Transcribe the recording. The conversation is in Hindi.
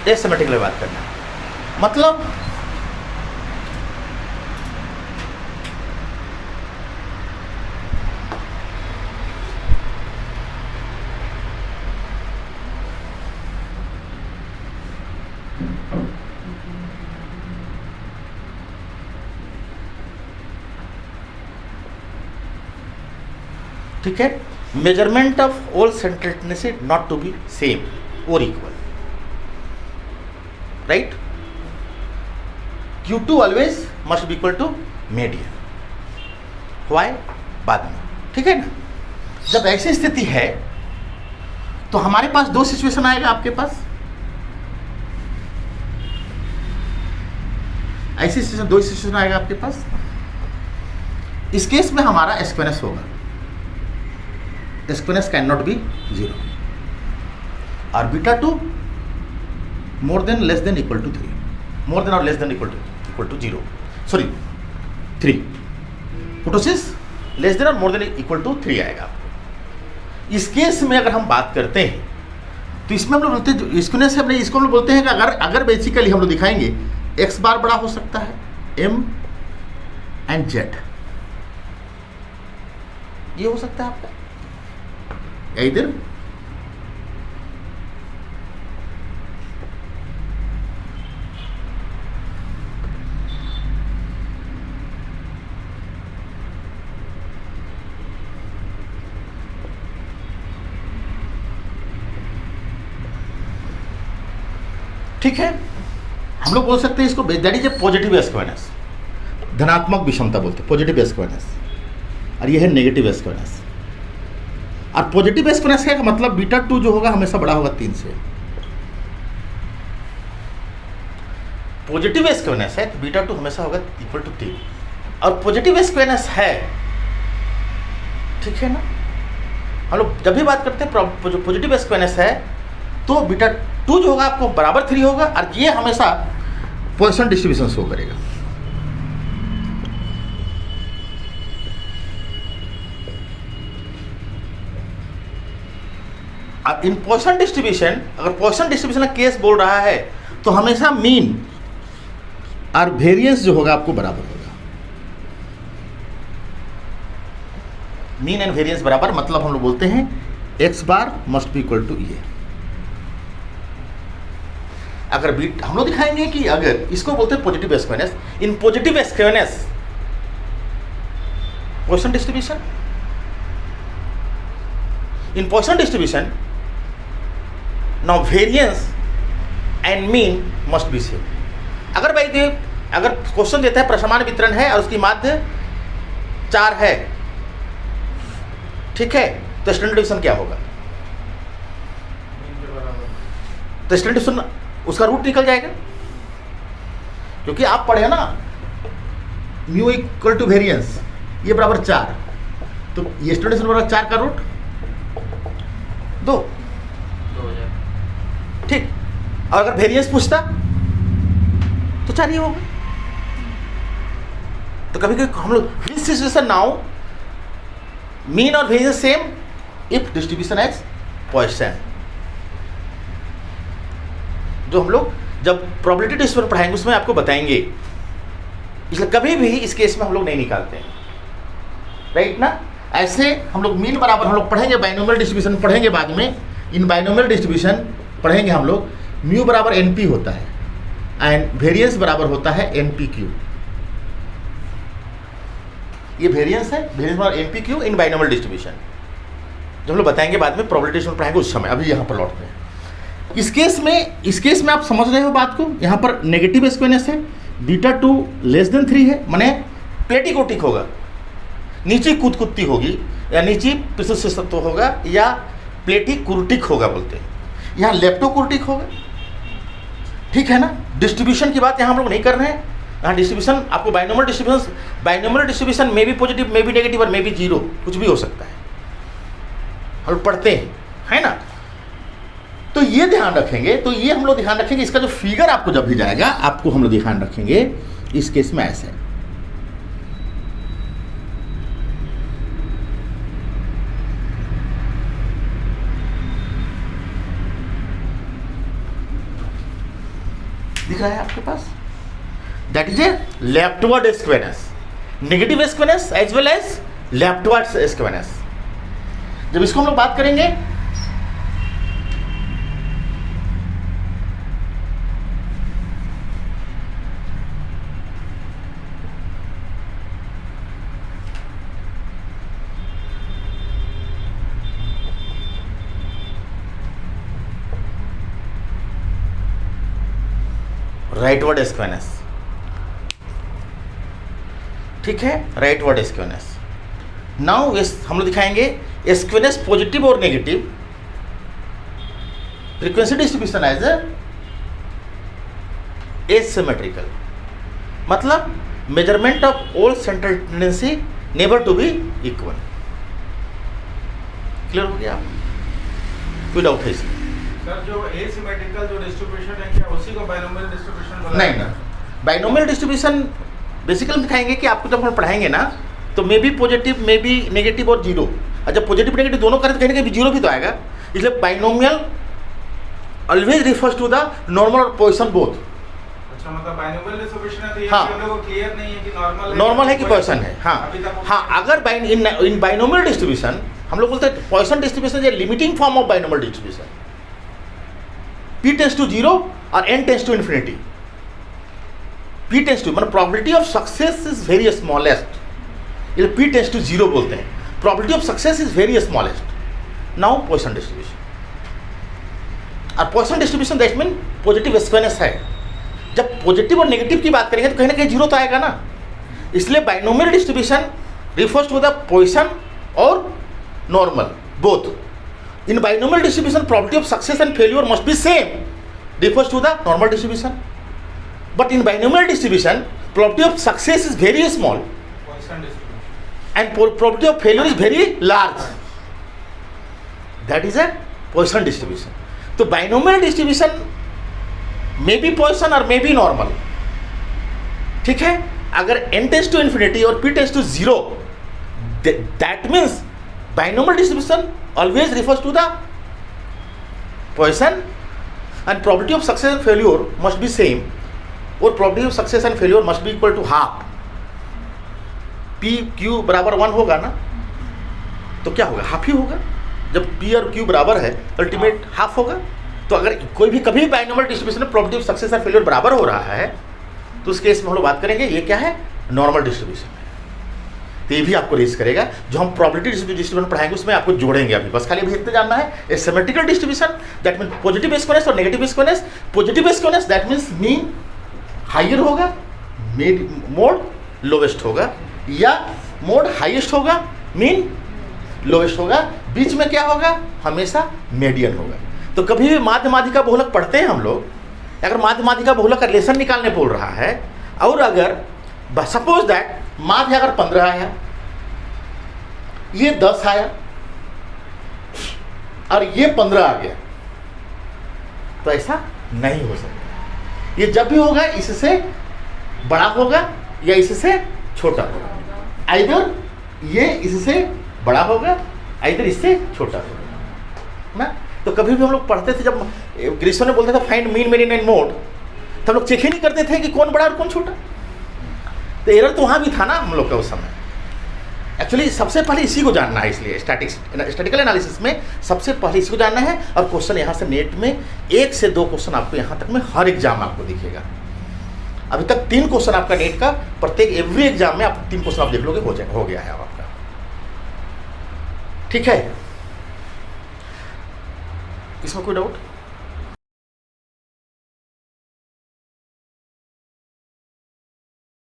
एसिमेट्रिकली बात करना है। मतलब ठीक है, measurement of all central tendency not to be same और equal, right. Q2 always must be equal to median, why बाद में, ठीक है ना। जब ऐसी स्थिति है तो हमारे पास दो सिचुएशन आएगा आपके पास, ऐसी सिचुएशन दो सिचुएशन आएगा आपके पास। इस केस में हमारा एक्सपेरेंस होगा, experience can not be zero, और beta two more than less than equal to 3, more than और less than equal to 0, sorry 3, kurtosis less than और मोर देन इक्वल टू 3 आएगा आपको। इस केस में अगर हम बात करते हैं तो इसमें हम लोग बोलते हैं, इसको हम लोग बोलते हैं कि अगर बेसिकली हम लोग दिखाएंगे एक्स बार बड़ा हो सकता है एम एंड जेड, ये हो सकता है आपका इधर ठीक है। हम लोग बोल सकते हैं इसको दैट इज ए पॉजिटिव एस्क्वायरनेस, धनात्मक विषमता बोलते हैं पॉजिटिव एस्क्वायरनेस, और ये है नेगेटिव एस्क्वायरनेस। और पॉजिटिव एस्क्वायरनेस का मतलब बीटा 2 जो होगा हमेशा बड़ा होगा 3 से। पॉजिटिव एस्क्वायरनेस है तो बीटा 2 हमेशा होगा इक्वल टू 3, और पॉजिटिव एस्क्वायरनेस है, ठीक है ना। हम लोग जब भी बात करते हैं पॉजिटिव एस्क्वायरनेस है तो बीटा 2 जो होगा आपको बराबर 3 होगा, और ये हमेशा पॉइसन डिस्ट्रीब्यूशन शो करेगा। अब इन पॉइसन डिस्ट्रीब्यूशन, अगर पॉइसन डिस्ट्रीब्यूशन का केस बोल रहा है तो हमेशा मीन और वेरिएंस जो होगा आपको बराबर होगा। मीन एंड वेरिएंस बराबर मतलब हम लोग बोलते हैं X bar must be equal to ये। अगर बीट हम लोग दिखाएंगे कि अगर इसको बोलते हैं positive skewness, in positive skewness Poisson distribution, in Poisson distribution now variance and mean must be same. अगर भाई अगर क्वेश्चन देता है प्रसमान वितरण है और उसकी माध्य 4 है, ठीक है, तो स्टैंडर्ड डिवीजन क्या होगा? तो स्टैंडर्ड डिवीजन उसका रूट निकल जाएगा, क्योंकि आप पढ़े ना म्यू इक्वल टू वेरिएंस ये बराबर 4, तो ये स्टैंडर्ड डिवीजन बराबर 4 का रूट 2, ठीक। और अगर वेरिएंस पूछता तो 4 ही होगा। तो कभी कभी हम लोग दिस सिचुएशन नाउ मीन और variance same if distribution as Poisson, जो हम लोग जब प्रोबेबिलिटी डिस्ट्रीब्यूशन पढ़ाएंगे उसमें आपको बताएंगे, इसलिए कभी भी इस केस में हम लोग नहीं निकालते हैं, राइट ना। ऐसे हम लोग मीन बराबर हम लोग पढ़ेंगे, बाइनोमियल डिस्ट्रीब्यूशन पढ़ेंगे बाद में। इन बाइनोमियल डिस्ट्रीब्यूशन पढ़ेंगे हम लोग, म्यू बराबर NP होता है एंड वेरिएंस बराबर होता है NPQ। ये वेरिएंस है, वेरिएंस बराबर NPQ इन बाइनोमियल डिस्ट्रीब्यूशन, जो हम लोग बताएंगे बाद में, प्रोबेबिलिटी डिस्ट्रीब्यूशन पढ़ाएंगे उस समय। अभी यहाँ पर लौटते हैं। इस केस में आप समझ रहे हो बात को, यहाँ पर नेगेटिव स्क्वायरनेस है, बीटा 2 लेस देन 3 है, माने प्लेटिकोटिक होगा, नीचे कुतकुत्ती होगी या नीचे पिसुसत्व होगा या प्लेटिकुर्टिक होगा बोलते हैं, यहाँ लेप्टोकुर्टिक होगा, ठीक है ना। डिस्ट्रीब्यूशन की बात यहाँ हम लोग नहीं कर रहे हैं, यहाँ डिस्ट्रीब्यूशन आपको बाइनोमियल डिस्ट्रीब्यूशन में भी पॉजिटिव में भी नेगेटिव और में भी 0 कुछ भी हो सकता है, हम लोग पढ़ते हैं, है ना। तो ये ध्यान रखेंगे, तो ये हम लोग ध्यान रखेंगे, इसका जो फिगर आपको जब भी जाएगा आपको हम लोग ध्यान रखेंगे इस केस में ऐसे है। दिख रहा है आपके पास, that is a leftward skewness, negative skewness as well as leftward skewness. जब इसको हम लोग बात करेंगे राइटवर्ड स्क्वेनेस, ठीक है, राइटवर्ड स्क्वेनेस। नाउ हम लोग दिखाएंगे स्क्वेनेस पॉजिटिव और negative, frequency distribution as asymmetrical, मतलब measurement of all central tendency never to be equal. Clear हो गया? कोई डाउट है इसमें? सर जो एसिमेट्रिकल जो डिस्ट्रीब्यूशन है क्या उसी को बाइनोमियल डिस्ट्रीब्यूशन बोला? नहीं ना, बाइनोमियल डिस्ट्रीब्यूशन बेसिकली दिखाएंगे कि आपको जब हम पढ़ाएंगे ना तो may be positive, may be negative और जीरो, और जब पॉजिटिव नेगेटिव दोनों करें तो कहीं ना कहीं जीरो भी तो आएगा। इसलिए binomial always refers to the normal और पोजीशन बोथ। अच्छा, मतलब बाइनोमियल डिस्ट्रीब्यूशन है तो ये हाँ, हम लोगों को क्लियर नहीं है कि नॉर्मल है कि पोजीशन है। हाँ, अगर इन बाइनोमियल डिस्ट्रीब्यूशन हम लोग बोलते हैं Poisson distribution is limiting form of binomial distribution. P tends to zero और N tends to infinity. P tends to मतलब probability of success is very smallest, ये P टेंस टू जीरो बोलते हैं, probability of success is very smallest. Now Poisson distribution, और Poisson distribution that mean positive skewness है। जब पॉजिटिव और नेगेटिव की बात करेंगे तो कहीं ना कहीं जीरो तो आएगा ना, इसलिए binomial distribution refers to the Poisson और normal both. In binomial distribution, probability of success and failure must be same, refers to the normal distribution. But in binomial distribution, probability of success is very small, and probability of failure is very large. That is a Poisson distribution. So binomial distribution may be Poisson or may be normal. ठीक है? अगर n tends to infinity और p tends to zero, that means binomial distribution always refers to the Poisson, and probability of success and failure must be same, or probability of success and failure must be equal to half. P Q बराबर 1 होगा ना, तो क्या होगा? हाफ ही होगा। जब P और Q बराबर है अल्टीमेट हाफ होगा। तो अगर कोई भी कभी बाइनोमियल डिस्ट्रीब्यूशन में probability of success and failure बराबर हो रहा है तो उस केस में हम लोग बात करेंगे ये क्या है? Normal distribution. तो ये भी आपको रेस करेगा, जो हम प्रोबेबिलिटी डिस्ट्रीब्यूशन पढ़ाएंगे उसमें आपको जोड़ेंगे। अभी बस खाली अभी इतना जानना है, symmetrical distribution that mean positive skewness और negative skewness. Positive skewness that means mean higher होगा, मोड लोवेस्ट होगा, या मोड हाईएस्ट होगा, मीन लोवेस्ट होगा। बीच में क्या होगा? हमेशा मीडियन होगा। तो कभी भी माध्यमाधिका बहुलक पढ़ते हैं हम लोग, अगर माध्यमाधिका बहुलक का रिलेशन निकालने बोल रहा है, और अगर सपोज दैट माध्य अगर 15 आया, ये 10 आया और ये 15 आ गया, तो ऐसा नहीं हो सकता। ये जब भी होगा इससे बड़ा होगा या इससे छोटा होगा, आइदर ये इससे बड़ा होगा आइदर इससे छोटा होगा ना। तो कभी भी हम लोग पढ़ते थे, जब ग्रीसो ने बोलते थे find mean median and mode, तो हम लोग चेक ही नहीं करते थे कि कौन बड़ा और कौन छोटा। तो एरर तो वहाँ भी था ना हम लोग का उस समय। एक्चुअली सबसे पहले इसी को जानना है, इसलिए स्टैटिकल एनालिसिस में सबसे पहले इसी को जानना है। और क्वेश्चन यहाँ से नेट में 1 से 2 क्वेश्चन आपको यहाँ तक में हर एग्जाम आपको दिखेगा। अभी तक 3 क्वेश्चन आपका नेट का, प्रत्येक एवरी एग्जाम में आप 3 क्वेश्चन आप देख लोगे, हो गया है आपका। ठीक है, इसमें कोई डाउट?